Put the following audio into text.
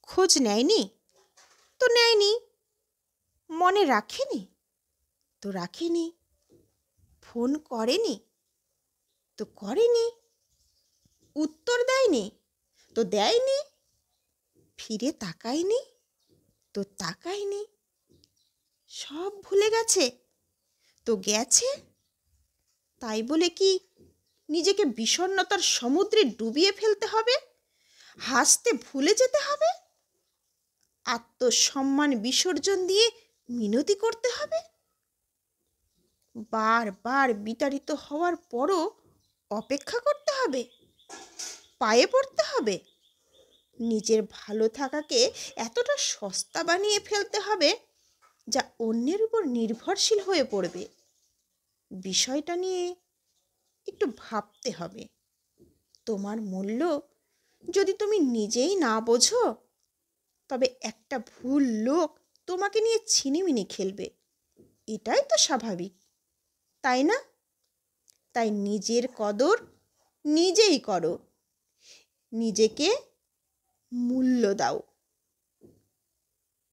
খোঁজ নেয়নি তো নেয়নি, মনে রাখেনি তো রাখেনি, ফোন করেনি তো করেনি, উত্তর দেয়নি তো দেয়নি, ফিরে তাকায়নি তো তাকায়নি, সব ভুলে গেছে তো গেছে। তাই বলে কি নিজেকে বিষণ্ণতার সমুদ্রে ডুবিয়ে ফেলতে হবে, হাসতে ভুলে যেতে হবে, আত্মসম্মান বিসর্জন দিয়ে মিনতি করতে হবে? বারবার বিতাড়িত হওয়ার পরও অপেক্ষা করতে হবে, পায়ে পড়তে হবে, নিজের ভালো থাকাকে এতটা সস্তা বানিয়ে ফেলতে হবে যা অন্যের উপর নির্ভরশীল হয়ে পড়বে? বিষয়টা নিয়ে একটু ভাবতে হবে। তোমার মূল্য যদি তুমি নিজেই না বোঝো, তবে একটা ভুল লোক তোমাকে নিয়ে ছিনিমিনি খেলবে, এটাই তো স্বাভাবিক, তাই না? তাই নিজের কদর নিজেই করো, নিজেকে মূল্য দাও।